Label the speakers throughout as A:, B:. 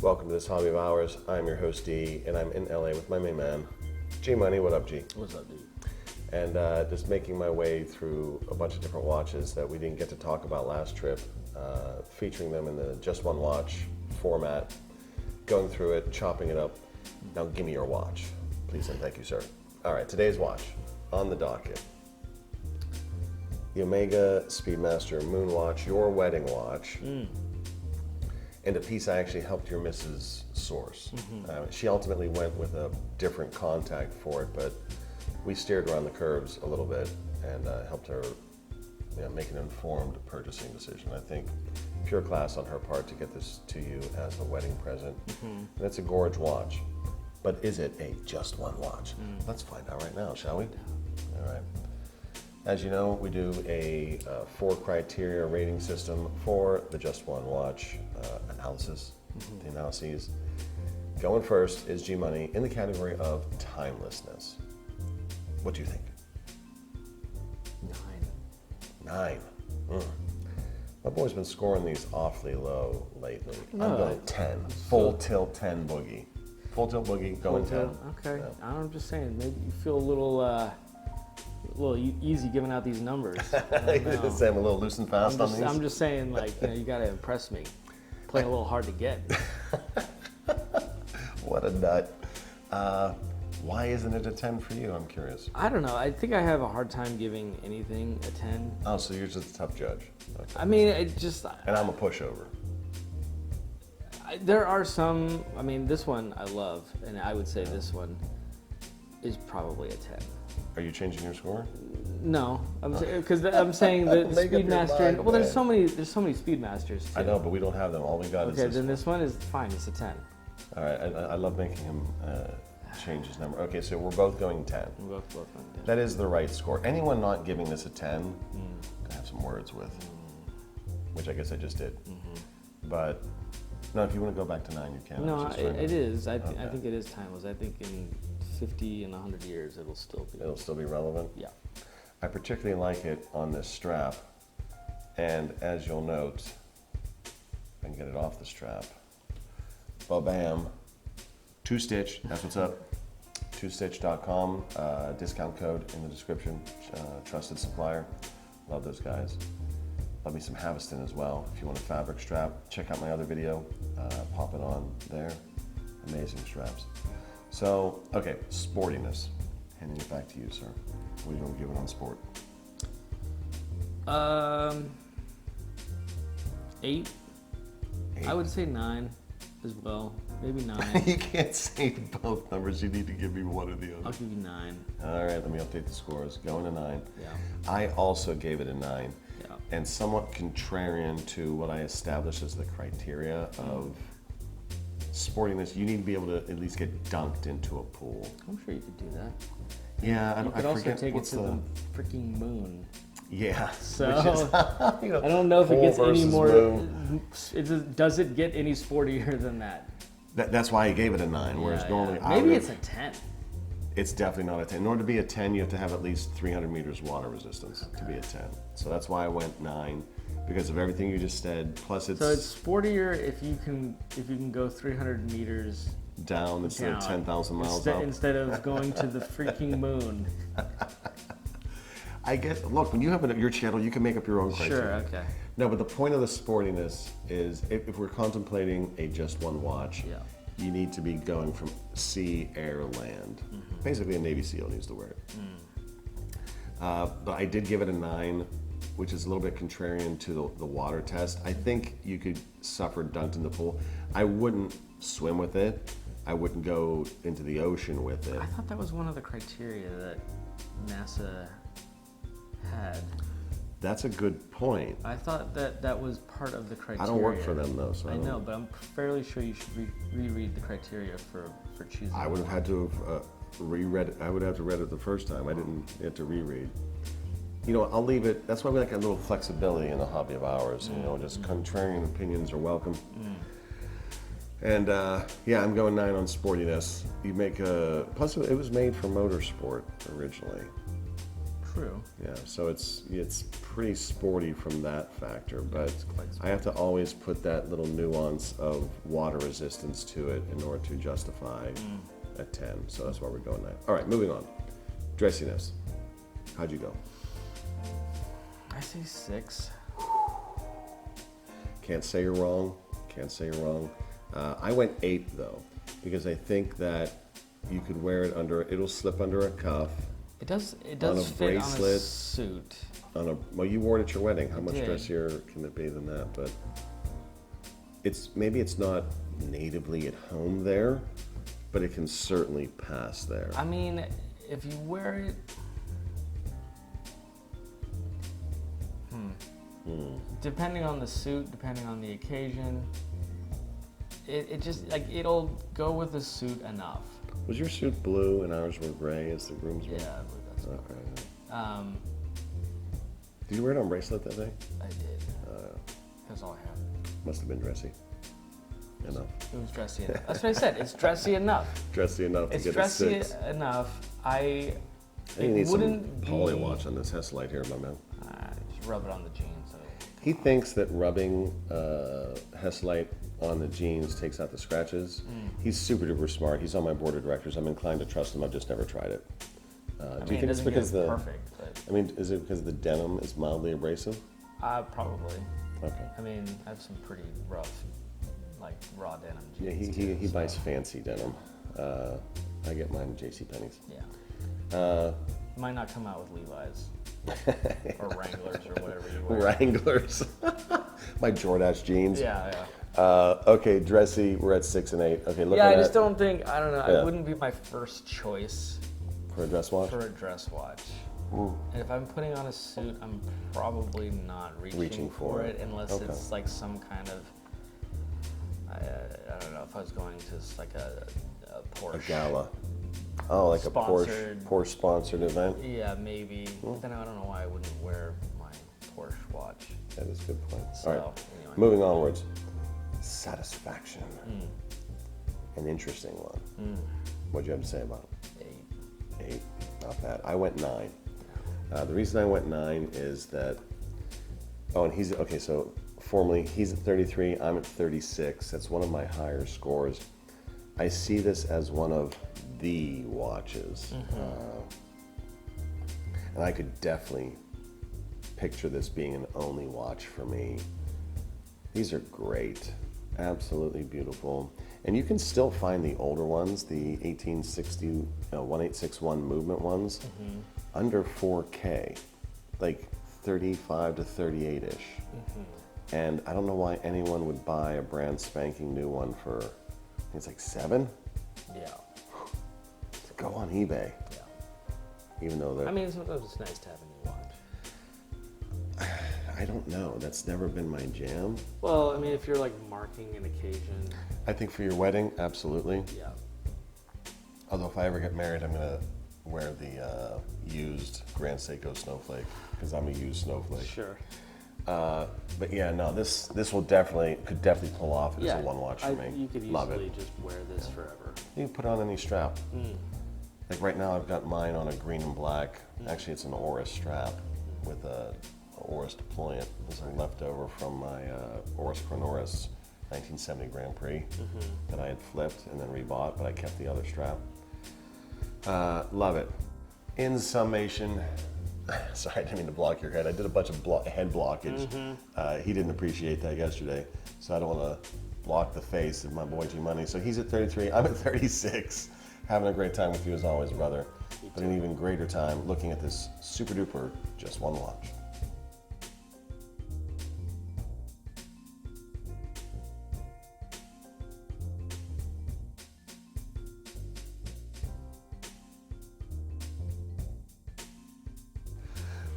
A: Welcome to this Hobby of Hours. I'm your host D, and I'm in LA with my main man, G Money. What up, G?
B: What's up, dude?
A: And just making my way through a bunch of different watches that we didn't get to talk about last trip, featuring them in the just one watch format, going through it, chopping it up. Now give me your watch, please and thank you, sir. All right, today's watch on the docket. The Omega Speedmaster Moon Watch, your wedding watch. And a piece I actually helped your missus source. She ultimately went with a different contact for it, but we steered around the curves a little bit and helped her make an informed purchasing decision. I think pure class on her part to get this to you as a wedding present. And it's a gorge watch, but is it a just one watch? Let's find out right now, shall we? All right. As you know, we do a 4 criteria rating system for the just one watch analysis, the analyses. Going first is G Money in the category of timelessness. What do you think? 9. My boy's been scoring these awfully low lately. I'm going 10. Full tilt 10 boogie. Full tilt boogie, going 10.
B: Okay. Yeah. I'm just saying, maybe you feel a little easy giving out these numbers.
A: You say I'm a little loose and fast on these?
B: I'm just saying, like, you got to impress me. Playing a little hard to get.
A: What a nut. Why isn't it a 10 for you? I'm curious.
B: I don't know. I think I have a hard time giving anything a 10.
A: Oh, so you're just a tough judge. Okay.
B: I mean, it just...
A: And I'm a pushover.
B: There are some... I mean, this one I love, and I would say this one is probably a 10.
A: Are you changing your score?
B: No, because I'm saying that Speedmaster.
A: Mind,
B: well, there's so many Speedmasters too.
A: I know, but we don't have them. All we got is
B: okay. Then this one is fine. It's a 10.
A: All right, I love making him change his number. Okay, so we're both going 10.
B: We're both going 10.
A: That is the right score. Anyone not giving this a 10, I have some words with, which I guess I just did. But no, if you want to go back to 9, you can.
B: No, it is. I think it is timeless. I think in 50 and 100 years, it'll still be relevant. Yeah.
A: I particularly like it on this strap, and as you'll note, if I can get it off the strap, ba-bam, 2-stitch, that's what's up, 2stitch.com, discount code in the description, trusted supplier, love those guys. Love me some Haviston as well. If you want a fabric strap, check out my other video, pop it on there, amazing straps. So, okay, sportiness. Handing it back to you, sir. What are you going to give it on sport?
B: 8. I would say 9 as well. Maybe 9.
A: You can't say both numbers. You need to give me one or the other.
B: I'll give you 9.
A: All right, let me update the scores. Going to 9.
B: Yeah.
A: I also gave it a 9.
B: Yeah.
A: And somewhat contrarian to what I established as the criteria of sportiness, you need to be able to at least get dunked into a pool.
B: I'm sure you could do that.
A: Yeah,
B: you could also take it to the freaking moon.
A: Yeah.
B: So
A: I
B: don't know if it gets any more. Does it get any sportier than that?
A: That's why I gave it a 9. Whereas normally
B: maybe it's a 10.
A: It's definitely not a 10. In order to be a 10, you have to have at least 300 meters water resistance to be a 10. So that's why I went 9, because of everything you just said. Plus, it's
B: so it's sportier if you can go 300 meters
A: down instead of 10,000 miles up.
B: Instead of going to the freaking moon.
A: I get. Look, when you have your channel, you can make up your own criteria.
B: Sure. Okay.
A: No, but the point of the sportiness is if we're contemplating a just one watch.
B: Yeah.
A: You need to be going from sea, air, land. Basically, a Navy SEAL needs to wear it. But I did give it a 9, which is a little bit contrarian to the water test. I think you could suffer dunked in the pool. I wouldn't swim with it. I wouldn't go into the ocean with it.
B: I thought that was one of the criteria that NASA had.
A: That's a good point.
B: I thought that was part of the criteria.
A: I don't work for them though, so
B: I know, but I'm fairly sure you should reread the criteria for choosing.
A: I would have had to have reread it. I would have to read it the first time. I didn't get to reread. You know, I'll leave it. That's why we like a little flexibility in the hobby of ours. You know, just contrarian opinions are welcome. And yeah, I'm going 9 on sportiness. You make a plus. It was made for motorsport originally.
B: True.
A: Yeah, so it's pretty sporty from that factor, but
B: quite
A: I have to always put that little nuance of water resistance to it in order to justify a 10. So that's why we're going there. All right, moving on. Dressiness. How'd you go?
B: I say 6.
A: Can't say you're wrong. Can't say you're wrong. I went 8 though, because I think that you could wear it under. It'll slip under a cuff.
B: It does. It
A: On
B: does
A: a
B: fit on a
A: bracelet.
B: suit.
A: Well, you wore it at your wedding. How much
B: did.
A: dressier can it be than that? But maybe it's not natively at home there, but it can certainly pass there.
B: I mean, if you wear it. Depending on the suit, depending on the occasion, it just like it'll go with the suit enough.
A: Was your suit blue and ours were gray as the groom's were?
B: Yeah, I believe that's
A: Okay. Did you wear it on bracelet that day?
B: I did. That's all I have.
A: Must have been dressy enough.
B: It was dressy enough. That's what I said. It's dressy enough.
A: Dressy enough
B: It's
A: to get
B: dressy
A: a 6.
B: enough.
A: I think you need some poly watch on this Heslite here, my man.
B: Just rub it on the jeans.
A: He thinks that rubbing Heslite on the jeans takes out the scratches. He's super duper smart. He's on my board of directors. I'm inclined to trust him. I've just never tried it. Do you think it's because
B: perfect? But
A: I mean, is it because the denim is mildly abrasive?
B: probably.
A: Okay.
B: I mean, I have some pretty rough, like raw denim
A: Yeah,
B: jeans.
A: he buys fancy denim. I get mine at JCPenney's.
B: Yeah. Might not come out with Levi's or Wranglers or whatever you wear.
A: Wranglers. My Jordache jeans.
B: Yeah.
A: Okay, dressy. We're at 6 and 8. Okay, looking
B: Yeah, I
A: at
B: just don't think. I don't know.
A: Yeah.
B: It wouldn't be my first choice
A: for a dress watch.
B: for a dress watch. And if I'm putting on a suit, I'm probably not reaching for it unless
A: Okay.
B: it's like some kind of. I don't know if I was going to like a Porsche.
A: A gala. Oh, like
B: Sponsored.
A: a Porsche sponsored event.
B: Yeah, maybe. But then I don't know why I wouldn't wear my Porsche watch.
A: That is a good point.
B: So,
A: All right,
B: anyway.
A: moving onwards. Satisfaction. An interesting one. What'd you have to say about it? 8. Not bad. I went 9. The reason I went 9 is that. Oh, and he's okay. So formally, he's at 33. I'm at 36. That's one of my higher scores. I see this as one of the watches, and I could definitely picture this being an only watch for me. These are great, absolutely beautiful, and you can still find the older ones, the 1861 movement ones, under 4K, like 35 to 38-ish. And I don't know why anyone would buy a brand spanking new one for, I think it's like 7?
B: Yeah.
A: Go on eBay.
B: Yeah.
A: Even though they're,
B: I mean, sometimes it's nice to have a new watch.
A: I don't know. That's never been my jam.
B: Well, I mean, if you're like marking an occasion.
A: I think for your wedding, absolutely.
B: Yeah.
A: Although if I ever get married, I'm gonna wear the used Grand Seiko Snowflake because I'm a used snowflake.
B: Sure.
A: But yeah, no, this could definitely pull off as a one watch for me.
B: You could
A: Love
B: easily
A: it.
B: just wear this forever.
A: You can put on any strap. Like right now, I've got mine on a green and black. Actually, it's an Oris strap with a Oris deployant. It was a leftover from my Oris Chronoris 1970 Grand Prix that I had flipped and then rebought, but I kept the other strap. Love it. In summation, sorry, I didn't mean to block your head. I did a bunch of head blockage. He didn't appreciate that yesterday, so I don't want to block the face of my boy G Money. So he's at 33, I'm at 36. Having a great time with you as always, brother. But an even greater time looking at this super duper just one watch.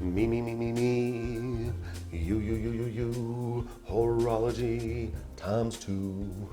A: Me, you, horology times 2.